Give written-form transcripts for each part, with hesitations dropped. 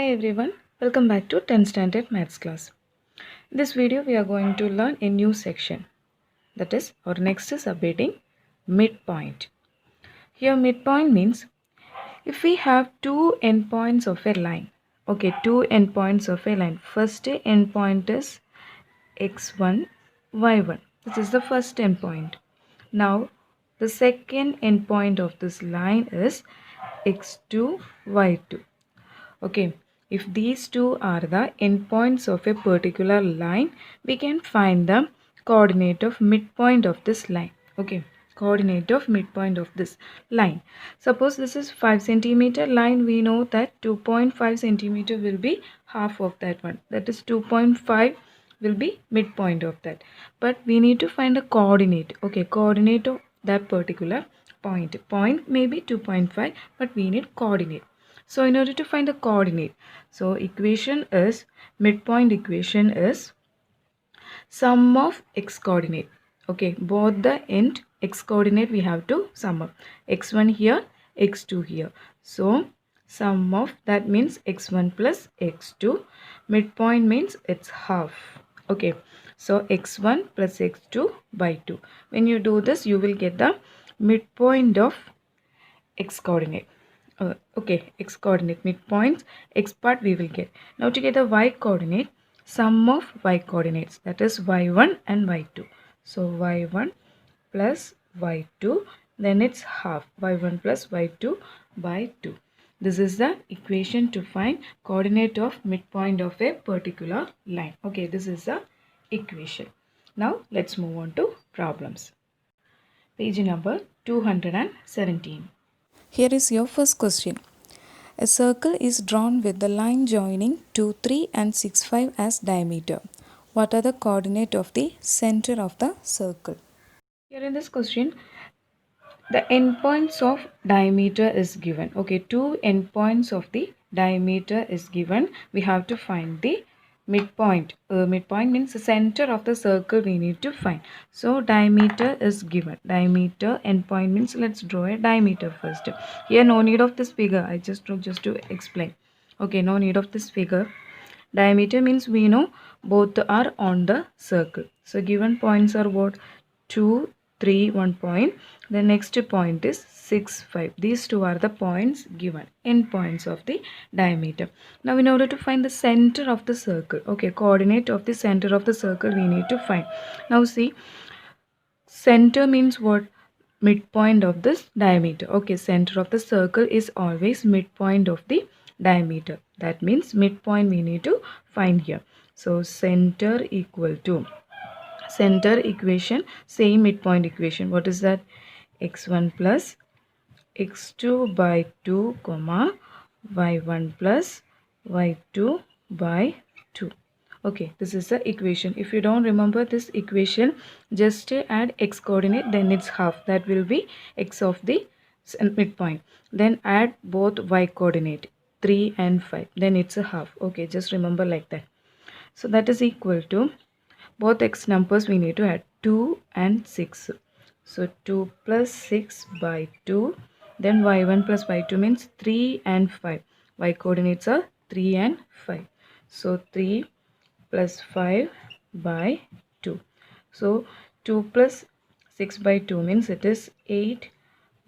Hi everyone, welcome back to 10th standard maths class. In this video we are going to learn a new section, that is our next subheading midpoint. Here midpoint means if we have two endpoints of a line. Okay, two endpoints of a line. First endpoint is x1, y1. This is the first endpoint. Now the second endpoint of this line is x2, y2. Okay, if these two are the endpoints of a particular line, we can find the coordinate of midpoint of this line. Okay, coordinate of midpoint of this line. Suppose this is 5 centimeter line, we know that 2.5 centimeter will be half of that one. That is 2.5 will be midpoint of that. But we need to find a coordinate. Okay, coordinate of that particular point. Point may be 2.5, but we need coordinate. So in order to find the coordinate, so equation is, midpoint equation is sum of x coordinate. Okay, both the end x coordinate we have to sum up. x1 here, x2 here. So sum of that means x1 plus x2. Midpoint means it's half. Okay, so x1 plus x2 by 2. When you do this, you will get the midpoint of x coordinate. Okay, x coordinate midpoints, x part we will get. Now to get the y coordinate, sum of y coordinates, that is y1 and y2. So y1 plus y2, then it's half y1 plus y2 by 2. This is the equation to find coordinate of midpoint of a particular line. Okay, this is the equation. Now let's move on to problems. Page number 217. Here is your first question. A circle is drawn with the line joining 2, 3 and 6, 5 as diameter. What are the coordinates of the center of the circle? Here in this question, the endpoints of diameter is given. Okay, two endpoints of the diameter is given. We have to find the midpoint. Midpoint means the center of the circle we need to find. So diameter is given. Diameter endpoint means, let's draw a diameter first. Here no need of this figure. I just drew just to explain. Okay, no need of this figure. Diameter means we know both are on the circle. So given points are what? 2, 3, 1 point. The next point is 6, 5. These two are the points given, end points of the diameter. Now in order to find the center of the circle, okay, coordinate of the center of the circle we need to find. Now see, center means what? Midpoint of this diameter. Okay, center of the circle is always midpoint of the diameter. That means midpoint we need to find here. So center equal to center equation, same midpoint equation. What is that? x1 plus x2 by 2 comma y1 plus y2 by 2. Okay, this is the equation. If you don't remember this equation, just add x coordinate, then it's half. That will be x of the midpoint. Then add both y coordinate 3 and 5, then it's a half. Okay, just remember like that. So that is equal to, both x numbers we need to add 2 and 6. So 2 plus 6 by 2. Then y1 plus y2 means 3 and 5. Y coordinates are 3 and 5. So 3 plus 5 by 2. So 2 plus 6 by 2 means it is 8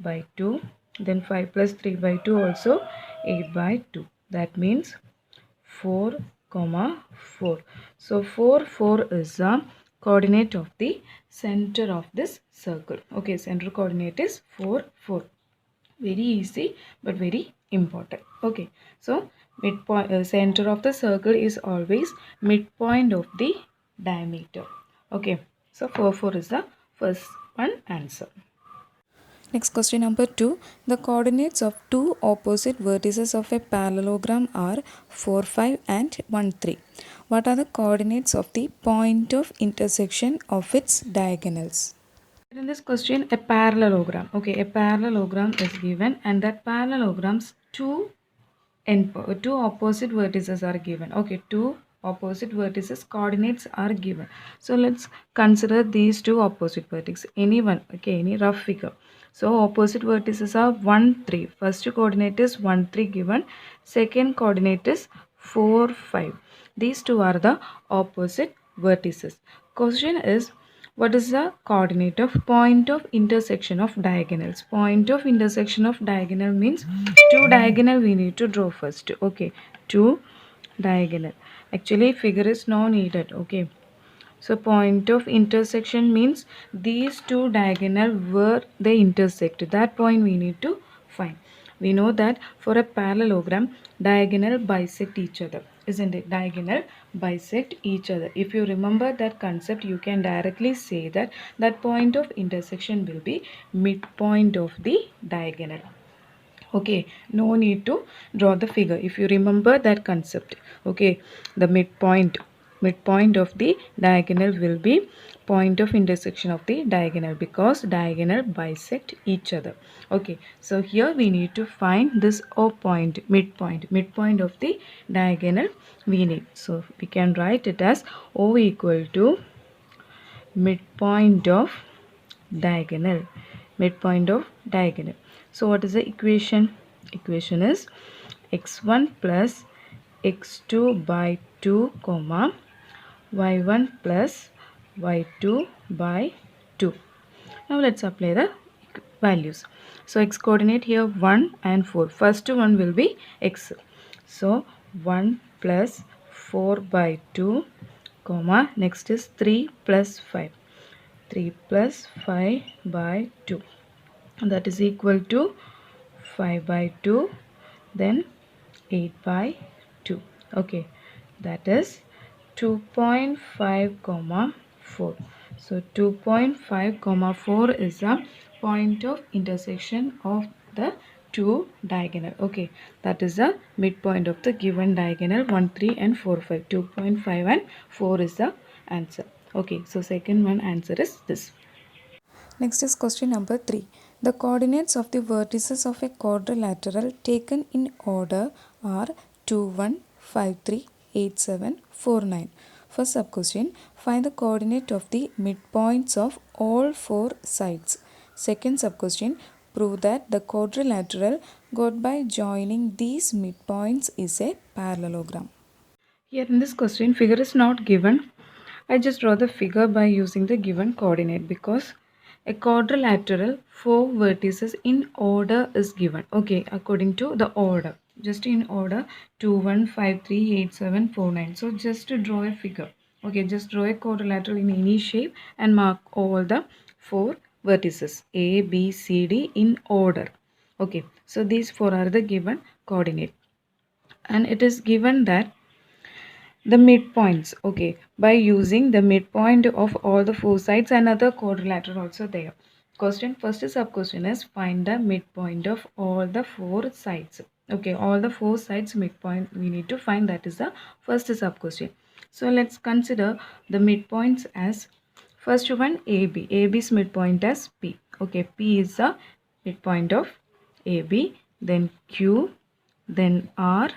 by 2. Then 5 plus 3 by 2 also 8 by 2. That means 4 comma 4. So 4 is the coordinate of the center of this circle. Okay, center coordinate is 4. Very easy but very important. Okay, so midpoint, center of the circle is always midpoint of the diameter. Okay, so 4 is the first one answer. Next question number 2. The coordinates of two opposite vertices of a parallelogram are 4, 5 and 1, 3. What are the coordinates of the point of intersection of its diagonals? In this question, a parallelogram. Okay, a parallelogram is given, and that parallelogram's two opposite vertices are given. Okay, two opposite vertices coordinates are given. So let's consider these two opposite vertices, any one, okay, any rough figure. So opposite vertices are 1 3. First coordinate is 1 3 given, second coordinate is 4 5. These two are the opposite vertices. Question is, what is the coordinate of point of intersection of diagonals? Point of intersection of diagonal means two diagonal we need to draw first. Okay, two diagonal. Actually figure is no needed. Okay, so point of intersection means these two diagonal where they intersect. That point we need to find. We know that for a parallelogram, diagonal bisect each other, isn't it? Diagonal bisect each other. If you remember that concept, you can directly say that that point of intersection will be midpoint of the diagonal. Okay, no need to draw the figure if you remember that concept. Okay, the midpoint of the diagonal will be point of intersection of the diagonal because diagonal bisect each other. Okay, so here we need to find this O point, midpoint of the diagonal we need. So we can write it as O equal to midpoint of diagonal, midpoint of diagonal. So what is the equation? Equation is x1 plus x2 by 2 comma y1 plus y2 by 2. Now let's apply the values. So x coordinate here 1 and 4. First one will be x. So 1 plus 4 by 2 comma next is 3 plus 5. 3 plus 5 by 2, that is equal to 5 by 2, then 8 by 2. Okay, that is 2.5 comma 4. So 2.5 comma 4 is the point of intersection of the two diagonal. Okay, that is the midpoint of the given diagonal 1 3 and 4 5. 2.5 and 4 is the answer. Okay, so second one answer is this. Next is question number 3. The coordinates of the vertices of a quadrilateral taken in order are 2 1 5 3 8 7 4 9. First sub question, find the coordinate of the midpoints of all four sides. Second sub question, prove that the quadrilateral got by joining these midpoints is a parallelogram. Here in this question, figure is not given. I just draw the figure by using the given coordinate because a quadrilateral, four vertices in order is given. Okay, according to the order. Just in order 2, 1, 5, 3, 8, 7, 4, 9. So just to draw a figure. Okay, just draw a quadrilateral in any shape and mark all the four vertices A, B, C, D in order. Okay, so these four are the given coordinate. And it is given that the midpoints, okay, by using the midpoint of all the four sides, another quadrilateral also there. Question, first sub question is find the midpoint of all the four sides. Okay, all the four sides midpoint we need to find, that is the first sub question. So let's consider the midpoints as first one AB. AB's midpoint as P. Okay, P is the midpoint of AB, then Q, then R,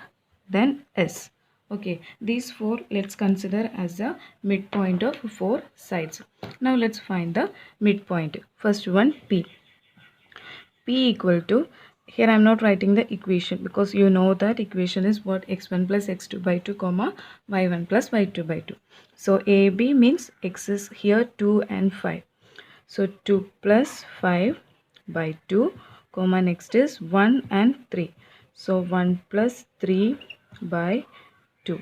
then S. Okay, these four let's consider as the midpoint of four sides. Now let's find the midpoint. First one P. P equal to, here I am not writing the equation because you know that equation is what, x1 plus x2 by 2 comma y1 plus y2 by 2. So AB means x is here 2 and 5. So 2 plus 5 by 2 comma next is 1 and 3. So 1 plus 3 by 2,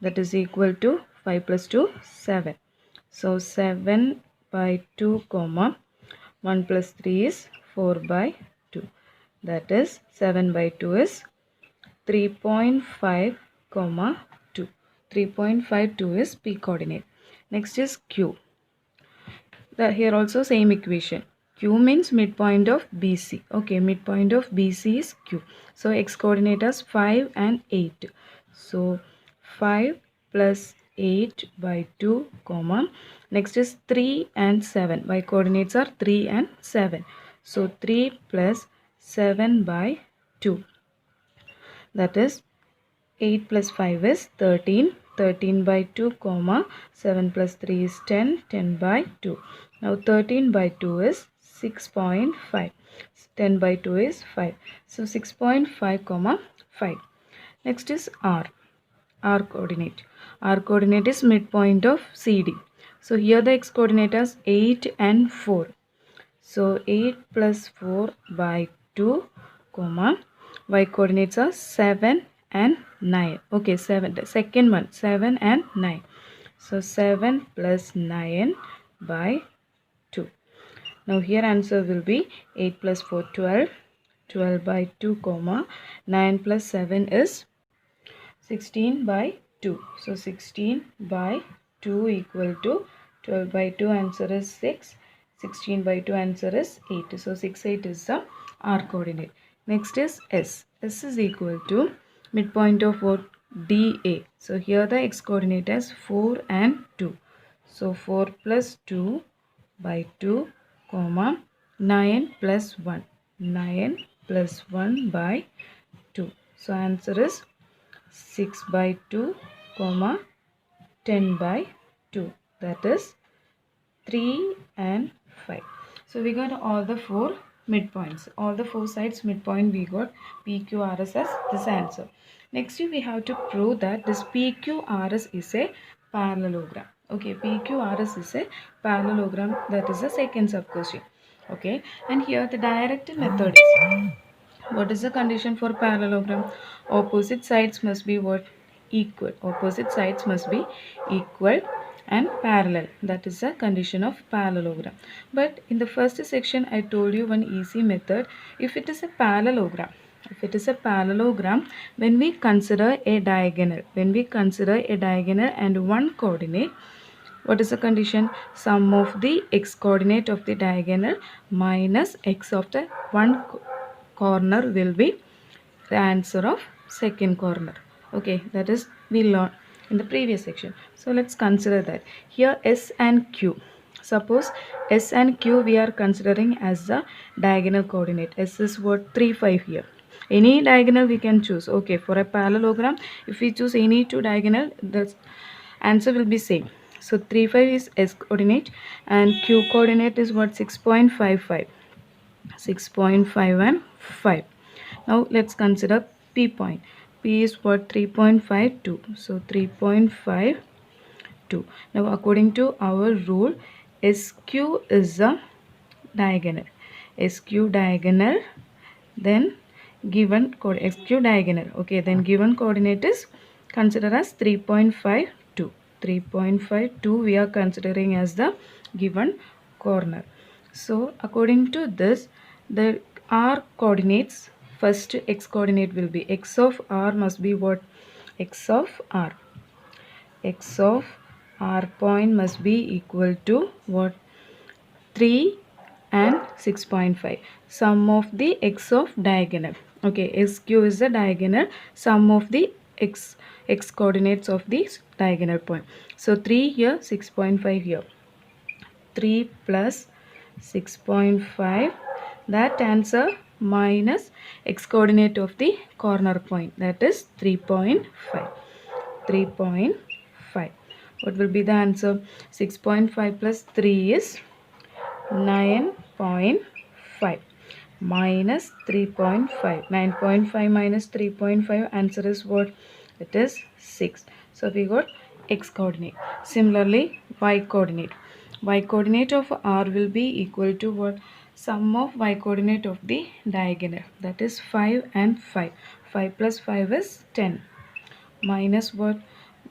that is equal to 5 plus 2 7. So 7 by 2 comma 1 plus 3 is 4 by 2, that is 7 by 2 is 3.5 comma 2. 3.52 is P coordinate. Next is Q. Here also same equation. Q means midpoint of BC. Okay, midpoint of BC is Q. So x coordinate is 5 and 8. So 5 plus 8 by 2 comma next is 3 and 7. Y coordinates are 3 and 7. So 3 plus 7 by 2, that is 8 plus 5 is 13. 13 by 2 comma 7 plus 3 is 10, 10 by 2. Now 13 by 2 is 6.5. 10 by 2 is 5. So 6.5 comma 5. Next is R coordinate. R coordinate is midpoint of CD. So here the x coordinate is 8 and 4. So 8 plus 4 by 2 comma y coordinates are 7 and 9. Okay, 7. The second one 7 and 9. So 7 plus 9 by 2. Now here answer will be 8 plus 4 12. 12 by 2 comma 9 plus 7 is 16 by 2. So 16 by 2 equal to 12 by 2 answer is 6. 16 by 2 answer is 8. So 6, 8 is the R coordinate. Next is S. S is equal to midpoint of what? DA. So here the x coordinate is 4 and 2. So 4 plus 2 by 2 comma 9 plus 1. 9 plus 1 by 2. So answer is 6 by 2 comma 10 by 2, that is 3 and 5. So we got all the 4 midpoints, all the 4 sides midpoint we got PQRS as this answer. Next we have to prove that this PQRS is a parallelogram. Okay, PQRS is a parallelogram, that is the second sub question. Okay, and here the direct method is, what is the condition for parallelogram? Opposite sides must be what? Equal. Opposite sides must be equal and parallel. That is the condition of parallelogram. But in the first section, I told you one easy method. If it is a parallelogram, when we consider a diagonal, and one coordinate, what is the condition? Sum of the x coordinate of the diagonal minus x of the one corner will be the answer of second corner. Okay, that is we learned in the previous section. So let's consider that. Here S and Q. Suppose S and Q we are considering as the diagonal coordinate. S is what? 3, 5 here. Any diagonal we can choose. Okay, for a parallelogram, if we choose any two diagonal, the answer will be same. So 3, 5 is S coordinate and Q coordinate is what? 6.55. 6.5 and 5. Now let's consider P point. P is what? 3.52. So 3.52. Now according to our rule, SQ is a diagonal. SQ diagonal, then given SQ diagonal. Okay, then given coordinate is considered as 3.52. 3.52 we are considering as the given corner. So according to this, the R coordinates, first x coordinate will be x of R must be what? X of R. X of R point must be equal to what? 3 and 6.5. Sum of the x of diagonal. Okay, SQ is the diagonal. Sum of the x coordinates of this diagonal point. So 3 here, 6.5 here. 3 plus 6.5, that answer minus x coordinate of the corner point, that is 3.5. 3.5. What will be the answer? 6.5 plus 3 is 9.5 minus 3.5. 9.5 minus 3.5, answer is what? It is 6. So we got x coordinate. Similarly, y coordinate. Y coordinate of R will be equal to what? Sum of y coordinate of the diagonal, that is 5 and 5. 5 plus 5 is 10 minus what?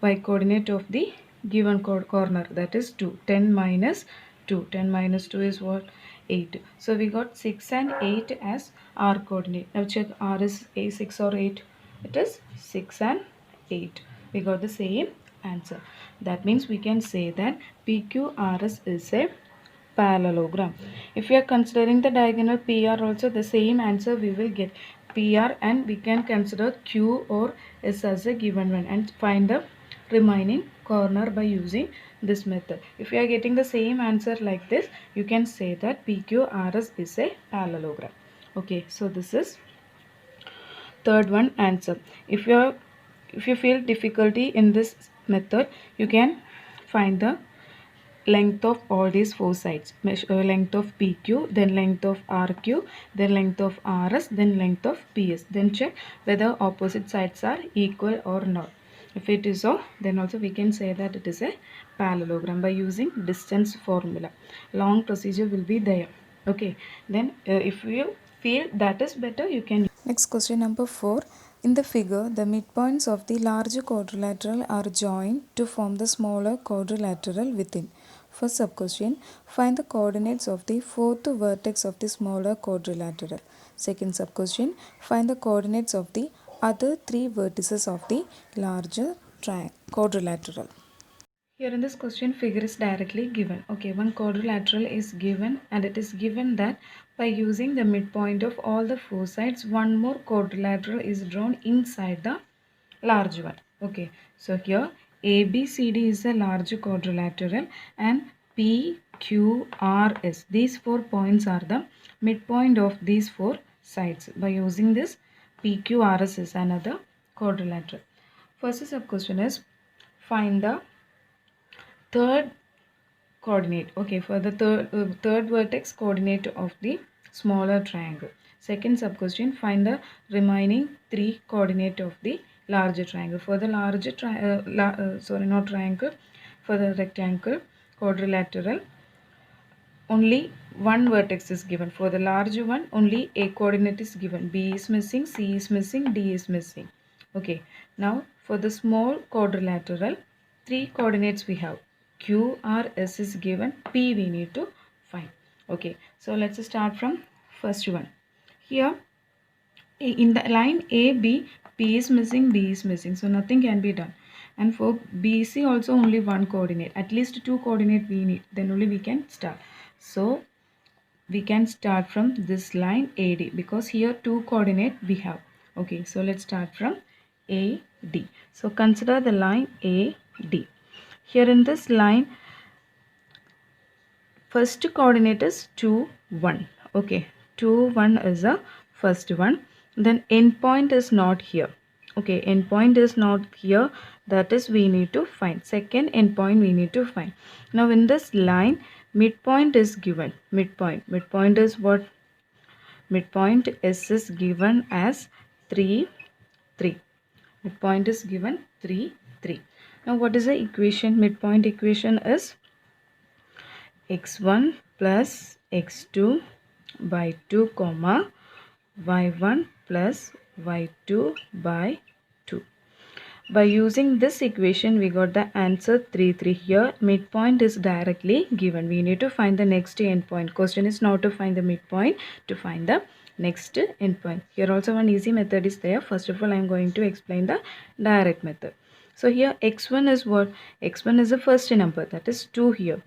Y coordinate of the given corner, that is 2. 10 minus 2. 10 minus 2 is what? 8. So we got 6 and 8 as R coordinate. Now check R is a 6 or 8. It is 6 and 8. We got the same answer. That means we can say that PQRS is a parallelogram. If we are considering the diagonal PR also, the same answer we will get. PR, and we can consider Q or S as a given one and find the remaining corner by using this method. If you are getting the same answer like this, you can say that PQRS is a parallelogram. Okay, so this is third one answer. If you feel difficulty in this method, you can find the length of all these four sides. Length of PQ, then length of RQ, then length of RS, then length of PS. Then check whether opposite sides are equal or not. If it is so, then also we can say that it is a parallelogram by using distance formula. Long procedure will be there. Okay, then if you feel that is better, you can. Next question number 4. In the figure, the midpoints of the larger quadrilateral are joined to form the smaller quadrilateral within. First sub-question, find the coordinates of the fourth vertex of the smaller quadrilateral. Second sub-question, find the coordinates of the other three vertices of the larger quadrilateral. Here in this question, figure is directly given. Okay, one quadrilateral is given, and it is given that by using the midpoint of all the four sides, one more quadrilateral is drawn inside the large one. Okay, so here ABCD is a large quadrilateral and PQRS. These 4 points are the midpoint of these four sides. By using this, PQRS is another quadrilateral. First sub question is find the third coordinate. Okay, for the third vertex coordinate of the smaller triangle. Second sub question, find the remaining three coordinate of the larger triangle. For the larger not triangle, for the rectangle quadrilateral, only one vertex is given. For the larger one, only a coordinate is given. B is missing, C is missing, D is missing. Okay, now for the small quadrilateral, three coordinates we have. Q, R, S is given. P we need to find. Okay, so let's start from first one. Here in the line AB, P is missing, B is missing. So nothing can be done. And for BC also only one coordinate. At least two coordinate we need. Then only we can start. So we can start from this line AD because here two coordinate we have. Okay, so let's start from AD. So consider the line AD. Here in this line, first coordinate is 2, 1. Okay, 2, 1 is the first one. Then endpoint is not here. Okay, endpoint is not here. That is we need to find. Second endpoint we need to find. Now in this line, midpoint is given. Midpoint is what? Midpoint S is given as 3, 3. Midpoint is given 3, 3. Now what is the equation? Midpoint equation is x1 plus x2 by 2 comma y1 plus y2 by 2. By using this equation, we got the answer 3, 3. Here, midpoint is directly given. We need to find the next endpoint. Question is not to find the midpoint, to find the next endpoint. Here also one easy method is there. First of all, I am going to explain the direct method. So here x1 is what? x1 is the first number, that is 2 here.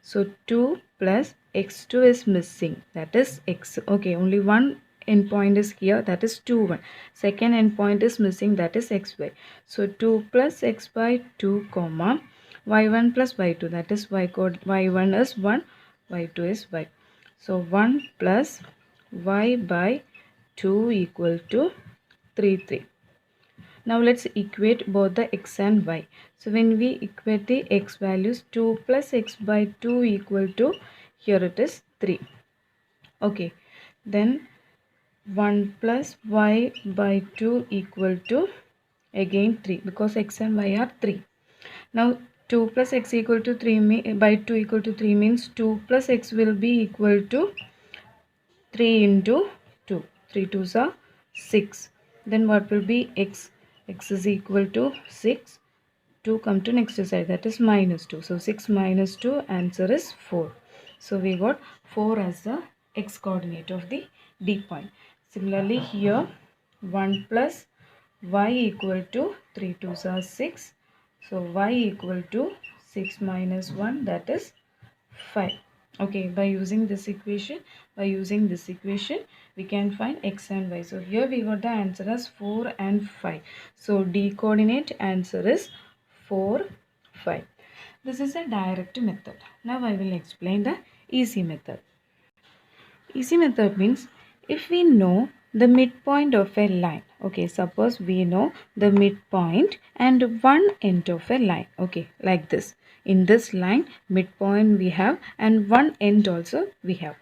So 2 plus x2 is missing, that is x. Okay, only one endpoint is here, that is 2, 1. Second endpoint is missing, that is xy. So 2 plus x by 2 comma y1 plus y2, that is y code. Y1 is 1, y2 is y. So 1 plus y by 2 equal to 3, 3. Now let's equate both the x and y. So when we equate the x values, 2 plus x by 2 equal to, here it is 3. Okay, then 1 plus y by 2 equal to again 3 because x and y are 3. Now 2 plus x equal to 3 by 2 equal to 3 means 2 plus x will be equal to 3 into 2. 3 2s are 6. Then what will be x? X is equal to 6. 2 come to next side, that is minus 2. So 6 minus 2, answer is 4. So we got 4 as the x coordinate of the D point. Similarly here 1 plus y equal to 3 2s are 6. So y equal to 6 minus 1, that is 5. Okay, by using this equation, we can find x and y. So here we got the answer as 4 and 5. So D coordinate answer is 4, 5. This is a direct method. Now I will explain the easy method. Easy method means if we know the midpoint of a line. Okay, suppose we know the midpoint and one end of a line. Okay, like this. In this line, midpoint we have and one end also we have.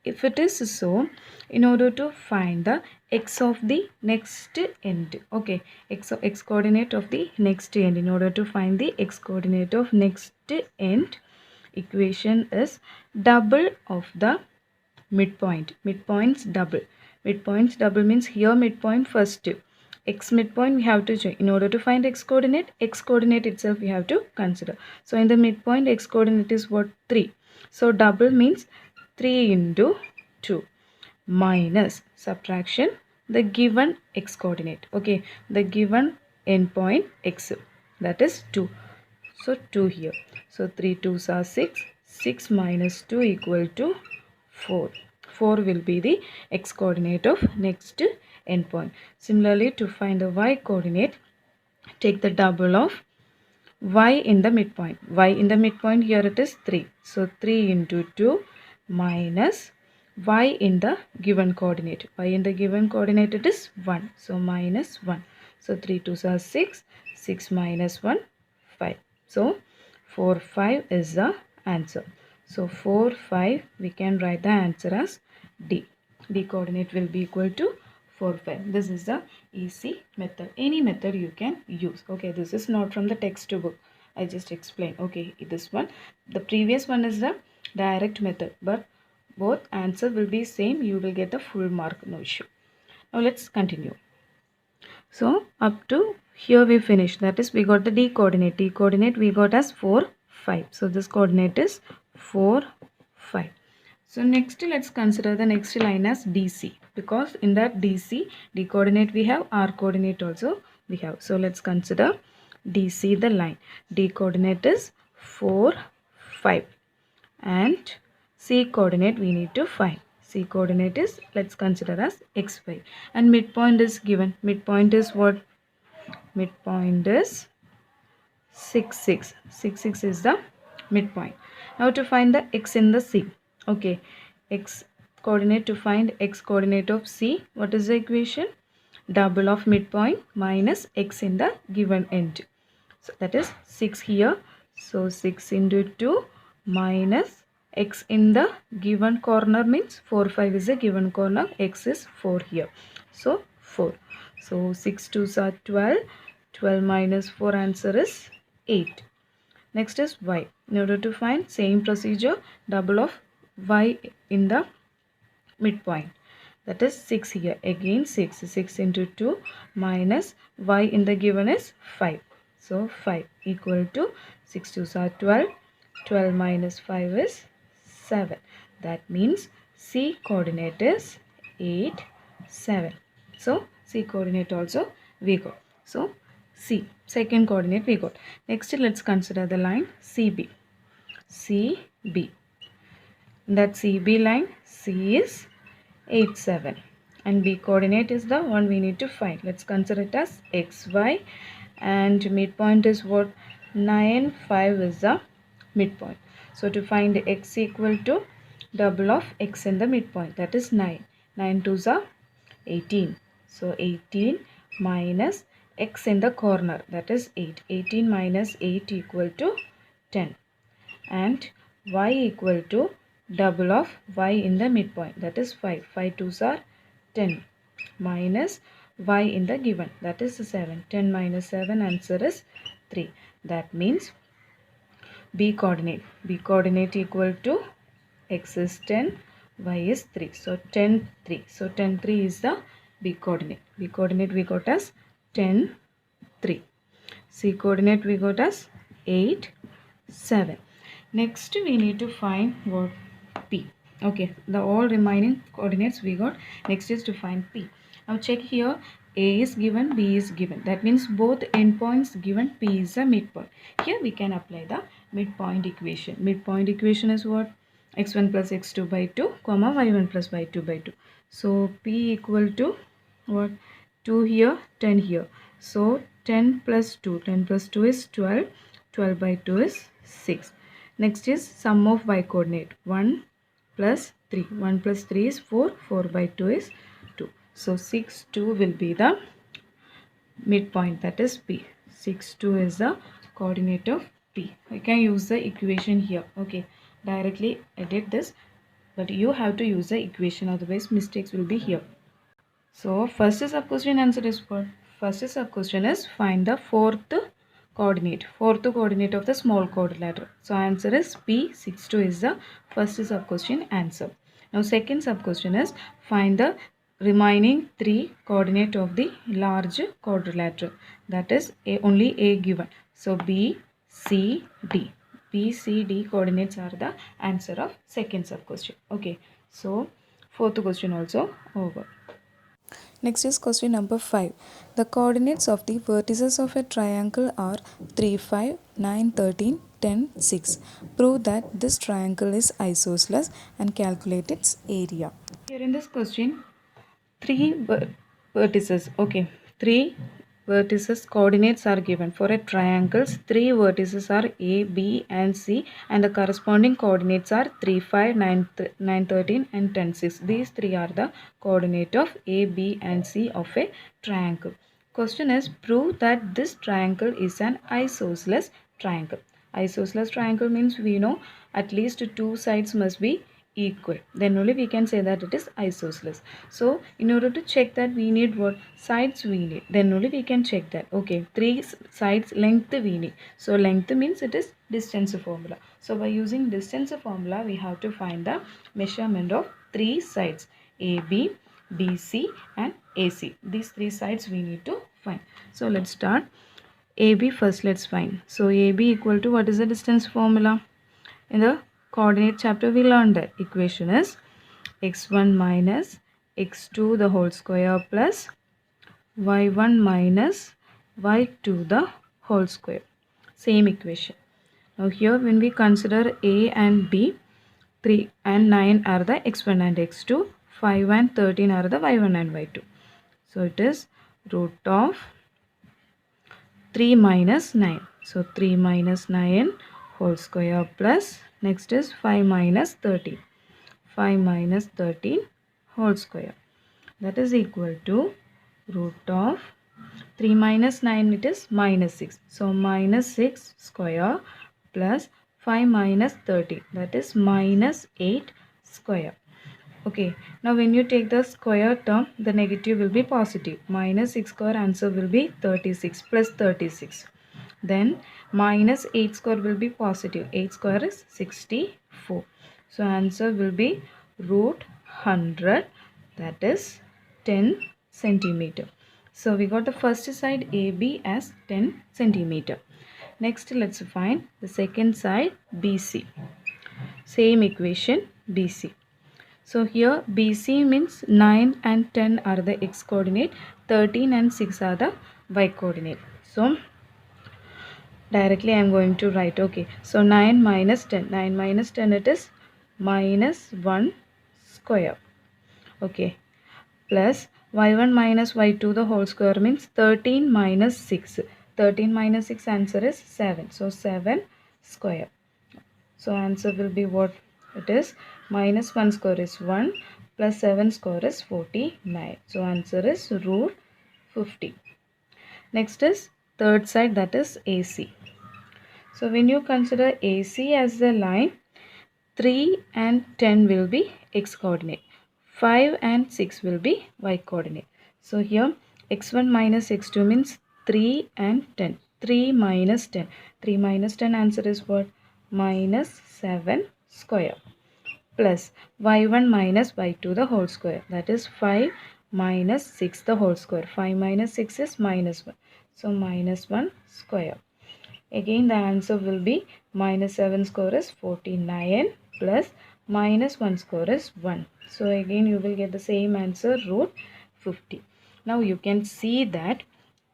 If it is so, in order to find the x of the next end, okay, x coordinate of the next end, in order to find the x coordinate of next end, equation is double of the midpoint. Midpoints double means here midpoint first, x midpoint we have to check. In order to find x coordinate itself we have to consider. So in the midpoint x coordinate is what? 3. So double means 3 into 2 minus subtraction the given x coordinate. Okay, the given endpoint x, that is 2. So 2 here. So 3 2s are 6. 6 minus 2 equal to 4. 4 will be the x coordinate of next endpoint. Similarly, to find the y coordinate, take the double of y in the midpoint. Y in the midpoint, here it is 3. So 3 into 2 minus y in the given coordinate. Y in the given coordinate it is 1. So minus 1. So 3 2s are 6. 6 minus 1, 5. So 4 5 is the answer. So 4 5 we can write the answer as D. D coordinate will be equal to 4 5. This is the easy method. Any method you can use. Okay, this is not from the textbook. I just explained. Okay, this one. The previous one is the direct method, but both answer will be same. You will get the full mark, no issue. Now let's continue. So up to here we finished. That is, we got the D coordinate. D coordinate we got as 4 5. So this coordinate is 4 5. So next let's consider the next line as DC, because in that DC, D coordinate we have, R coordinate also we have. So let's consider DC the line. D coordinate is 4 5 and C coordinate we need to find. C coordinate is, let's consider as xy, and midpoint is given. Midpoint is what? Midpoint is 6 6. 6 6 is the midpoint. Now to find the x in the C. Okay, x coordinate, to find x coordinate of C, what is the equation? Double of midpoint minus x in the given end. So that is 6 here. So 6 into 2 minus x in the given corner means 4 5 is a given corner. X is 4 here. So 4. So 6 2s are 12. 12 minus 4, answer is 8. Next is y. In order to find, same procedure, double of y in the midpoint. That is 6 here. Again 6. 6 into 2 minus y in the given is 5. So 5 equal to 6 2s are 12. 12 minus 5 is 7. That means C coordinate is 8 7. So C coordinate also we got. So C, second coordinate we got. Next let's consider the line CB. CB. That CB line, C is 8 7 and B coordinate is the one we need to find. Let's consider it as XY, and midpoint is what? 9 5 is the midpoint. So to find x equal to double of x in the midpoint, that is 9. 9 2s are 18. So 18 minus x in the corner, that is 8. 18 minus 8 equal to 10. And y equal to double of y in the midpoint, that is 5. 5 2s are 10 minus y in the given, that is 7. 10 minus 7, answer is 3. That means B coordinate equal to x is 10, y is 3. So 10 3. So 10 3 is the B coordinate. B coordinate we got as 10 3. C coordinate we got as 8 7. Next we need to find what? P. Okay, the all remaining coordinates we got. Next is to find P. Now check here, A is given, B is given. That means both endpoints given, P is a midpoint. Here we can apply the midpoint equation. Midpoint equation is what? X1 plus x2 by 2, comma y1 plus y2 by 2. So P equal to what? 2 here, 10 here. So 10 plus 2. 10 plus 2 is 12. 12 by 2 is 6. Next is sum of y coordinate. 1 plus 3. 1 plus 3 is 4. 4 by 2 is 2. So 6, 2 will be the midpoint, that is P. 6, 2 is the coordinate of P. I can use the equation here. Okay, directly edit this, but you have to use the equation, otherwise mistakes will be here. So first sub question answer is what? First sub question is find the fourth coordinate of the small quadrilateral. So answer is P62 is the first sub question answer. Now second sub question is find the remaining three coordinate of the large quadrilateral. That is only A given. So B, C, D. B, C, D coordinates are the answer of second sub question. Okay. So fourth question also over. Next is question number 5. The coordinates of the vertices of a triangle are 3, 5, 9, 13, 10, 6. Prove that this triangle is isosceles and calculate its area. Here in this question, three vertices. Okay, three vertices coordinates are given for a triangle. Three vertices are A, B and C, and the corresponding coordinates are 3, 5, 9, 13 and 10, 6. These three are the coordinate of A, B and C of a triangle. Question is prove that this triangle is an isosceles triangle. Isosceles triangle means we know at least two sides must be equal, then only we can say that it is isosceles. So in order to check that, we need what sides we need, then only we can check that. Okay, three sides length we need, so length means it is distance formula. So by using distance formula, we have to find the measurement of three sides, AB, BC and AC. These three sides we need to find. So let's start. AB first, let's find. So AB equal to, what is the distance formula? In the coordinate chapter we learned that equation is x1 minus x2 the whole square plus y1 minus y2 the whole square. Same equation. Now here when we consider A and B, 3 and 9 are the x1 and x2, 5 and 13 are the y1 and y2. So it is root of 3 minus 9. So 3 minus 9 whole square plus, next is 5 minus 13. 5 minus 13 whole square. That is equal to root of 3 minus 9, it is minus 6. So minus 6 square plus 5 minus 30, that is minus 8 square. Okay, now when you take the square term, the negative will be positive. Minus 6 square answer will be 36 plus 36. Then minus 8 square will be positive. 8 square is 64. So answer will be root 100, that is 10 centimeter. So we got the first side AB as 10 centimeter. Next let's find the second side BC. Same equation BC. So here BC means 9 and 10 are the x coordinate, 13 and 6 are the y coordinate. So directly I am going to write. Okay, so 9 minus 10, 9 minus 10 it is minus 1 square. Okay, plus y1 minus y2 the whole square means 13 minus 6. 13 minus 6 answer is 7. So 7 square. So answer will be what? It is minus 1 square is 1 plus 7 square is 49. So answer is root 50. Next is third side, that is AC. So when you consider AC as the line, 3 and 10 will be x coordinate. 5 and 6 will be y coordinate. So here x1 minus x2 means 3 and 10. 3 minus 10. 3 minus 10 answer is what? Minus 7 square plus y1 minus y2 the whole square, that is 5 minus 6 the whole square. 5 minus 6 is minus 1. So minus 1 square. Again the answer will be minus 7 square is 49 plus minus 1 square is 1. So again you will get the same answer, root 50. Now you can see that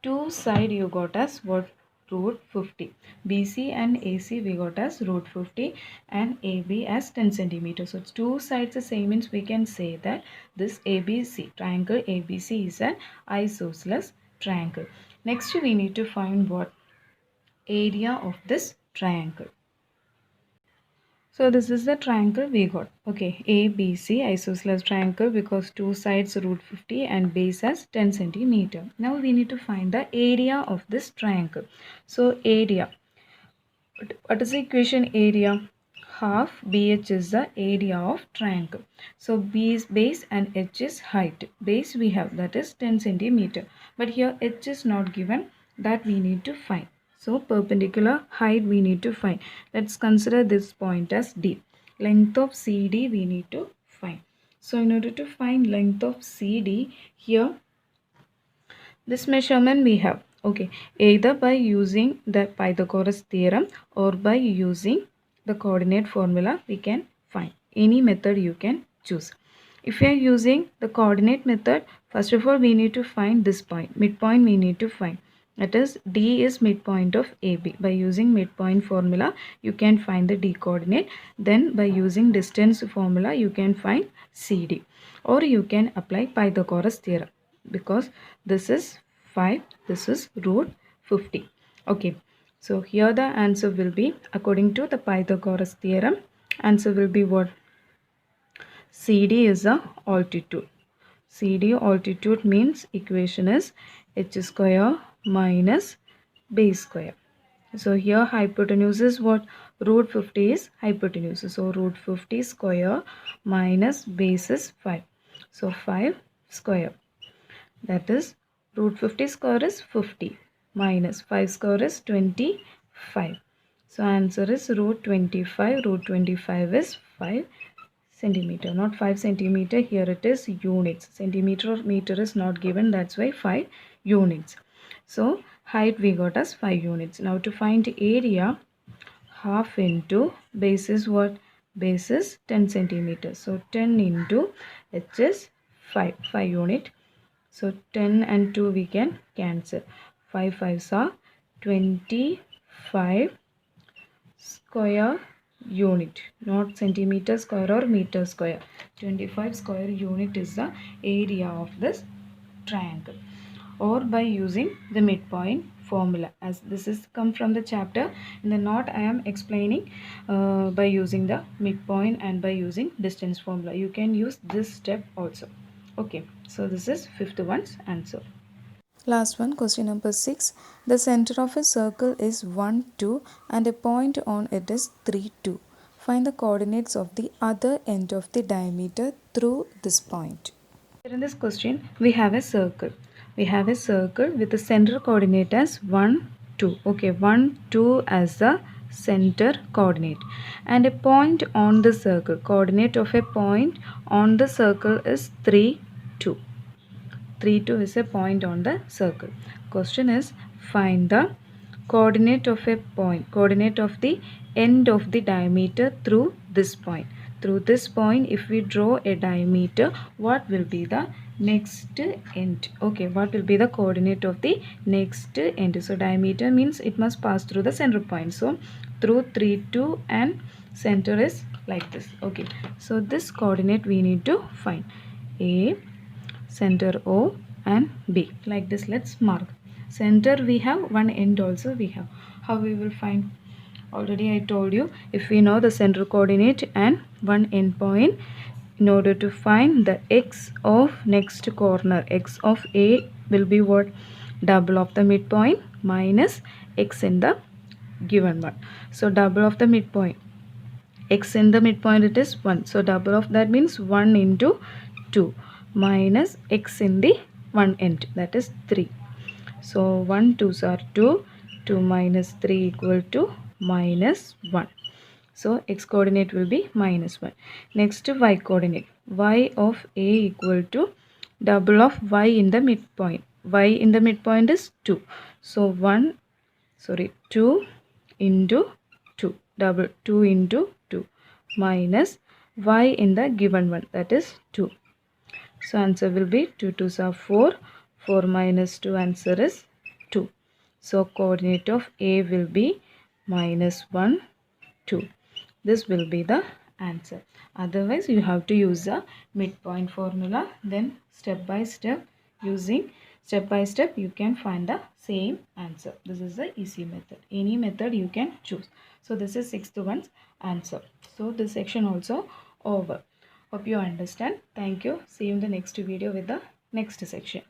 two side you got as what? Root 50. BC and AC we got as root 50 and AB as 10 centimeters. So it's two sides the same, means we can say that this ABC triangle ABC is an isosceles triangle. Next we need to find what? Area of this triangle. So this is the triangle we got. Okay, ABC isosceles triangle because two sides root 50 and base has 10 centimeter. Now we need to find the area of this triangle. So area. What is the equation area? Half BH is the area of triangle. So B is base and H is height. Base we have, that is 10 centimeter. But here H is not given, that we need to find. So perpendicular height we need to find. Let's consider this point as D. Length of CD we need to find. So in order to find length of CD, here this measurement we have, okay, either by using the Pythagoras theorem or by using the coordinate formula we can find. Any method you can choose. If you are using the coordinate method, first of all we need to find this point, midpoint we need to find. That is D is midpoint of AB. By using midpoint formula you can find the D coordinate. Then by using distance formula you can find CD. Or you can apply Pythagoras theorem because this is 5, this is root 50. Okay, so here the answer will be, according to the Pythagoras theorem, answer will be what? CD is a altitude. CD altitude means equation is h square minus base square. So here hypotenuse is what? Root 50 is hypotenuse. So root 50 square minus base is 5. So 5 square. That is root 50 square is 50 minus 5 square is 25. So answer is root 25. Root 25 is 5 centimeter, not 5 centimeter. Here it is units. Centimeter or meter is not given. That's why 5 units. So height we got as 5 units. Now to find area, half into base is what? Base is 10 centimeters. So 10 into h is 5 unit. So 10 and 2 we can cancel. 5 5s are 25 square unit, not centimeter square or meter square. 25 square unit is the area of this triangle. Or by using the midpoint formula, as this is come from the chapter. In the note I am explaining by using the midpoint and by using distance formula. You can use this step also. Okay, so this is fifth one's answer. Last one, question number 6. The center of a circle is 1, 2 and a point on it is 3, 2. Find the coordinates of the other end of the diameter through this point. In this question, we have a circle. We have a circle with the center coordinate as 1, 2. Okay, 1, 2 as the center coordinate. And a point on the circle. Coordinate of a point on the circle is 3, 2. 3, 2 is a point on the circle. Question is, find the coordinate of a point, coordinate of the end of the diameter through this point. Through this point, if we draw a diameter, what will be the next end? Okay, what will be the coordinate of the next end? So diameter means it must pass through the center point. So through 3, 2 and center is like this. Okay, so this coordinate we need to find. A, center O and B. Like this, let's mark. Center we have, one end also we have. How we will find? Already I told you, if we know the center coordinate and one end point, in order to find the x of next corner, x of A will be what? Double of the midpoint minus x in the given one. So double of the midpoint. X in the midpoint it is 1. So double of that means 1 into 2 minus x in the one end, that is 3. So 1 2s are 2. 2 minus 3 equal to minus 1. So x coordinate will be minus 1. Next y coordinate. Y of A equal to double of y in the midpoint. Y in the midpoint is 2. So 2 into 2. Double 2 into 2 minus y in the given one, that is 2. So answer will be 2 2s are 4. 4 minus 2, answer is 2. So coordinate of A will be minus 1, 2. This will be the answer. Otherwise you have to use the midpoint formula. Then step by step using step by step you can find the same answer. This is the easy method. Any method you can choose. So this is sixth one's answer. So this section also over. Hope you understand. Thank you. See you in the next video with the next section.